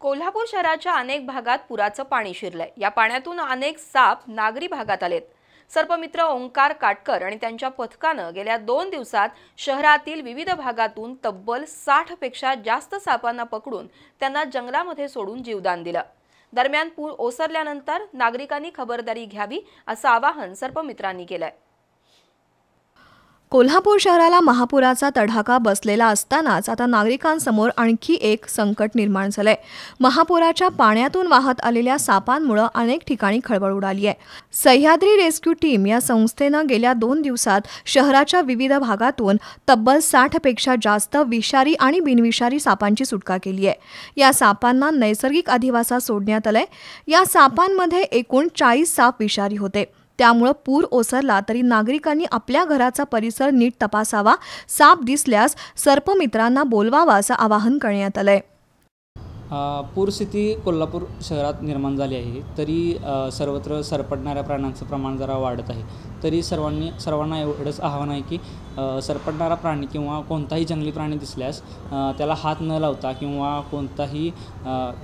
कोल्हापूर शहराच्या अनेक भागात पुराचं पाणी शिरलंय। या पाण्यातून अनेक साप नागरी भागात आलेत। सर्पमित्र ओंकार काटकर आणि त्यांच्या पथकानं गेल्या 2 दिवसात शहरातील विविध भागातून तब्बल 60 पेक्षा जास्त सापांना पकडून त्यांना जंगलामध्ये सोडून जीवदान दिलं। दरम्यान पूर ओसरल्यानंतर नागरिकांनी खबरदारी घ्यावी असं आवाहन सर्पमित्रांनी केलंय। कोल्हापूर शहराला महापुराचा तडाखा बसलेला असतानाच आता नागरिकांसमोर आणखी एक संकट निर्माण झालंय। महापुराच्या पाण्यातून वाहत आलेल्या सापांमुळे अनेक ठिकाणी खळबळ उडाली आहे। सह्याद्री रेस्क्यू टीम या संस्थेनं गेल्या 2 दिवसात शहराच्या विविध भागातून तब्बल 60 पेक्षा जास्त विषारी आणि बिनविषारी सापांची सुटका केली आहे। या सापांना नैसर्गिक अधिवासात सोडण्यात आलंय। या सापांमध्ये एकूण 40 साप विषारी होते। त्यामुळे पूर ओसरला तरी नागरिकांनी आपल्या घराचा परिसर नीट तपासावा, साप दिसल्यास सर्पमित्रांना बोलवावा असं आवाहन करण्यात आलंय। पूरस्थिती कोल्हापूर शहरात निर्माण झाली आहे, तरी सर्वत्र सरपटणाऱ्या प्राण्यांचं प्रमाण जरा वाढत आहे। तरी सर्वांना एवढंच आव्हान आहे की सरपटणारा प्राणी किंवा कोणताही जंगली प्राणी दिसल्यास त्याला हात न लावता किंवा कोणताही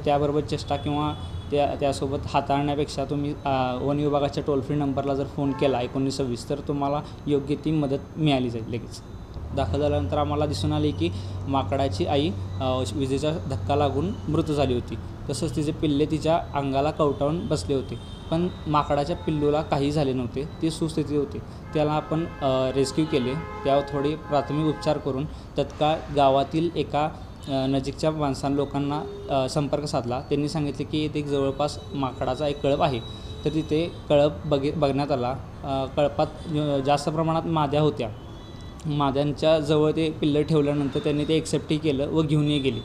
त्याबरोबर चेष्टा किंवा त्यासोबत हाताळण्यापेक्षा तुम्ही वन विभागाच्या टोल फ्री नंबरला जर फोन केला 1926 तर तुम्हाला योग्य ती मदत मिळाली जाईल। लगेच दाखल झाल्यानंतर आम्हाला दिसून आले की माकडाची आई विजेचा धक्का लागून मृत झाली होती। तसंच तिचे पिल्ले तिच्या अंगाला कवटाळून बसले होते, पण माकडाच्या पिल्लूला काही झाले नव्हते, ते सुस्थितीत होते। त्याला आपण रेस्क्यू केले। त्यावर थोडे प्राथमिक उपचार करून तत्काळ गावातील एका नजीकच्या लोकांना संपर्क साधला। त्यांनी सांगितले की इथे जवळपास माकडाचा एक कळप आहे, तर तिथे कळप बघण्यात आला। कळपात जास्त प्रमाणात माद्या होत्या। माद्यांच्या जवळ ते पिल्लं ठेवल्यानंतर त्यांनी ते एक्सेप्टही केलं व घेऊनही गेले।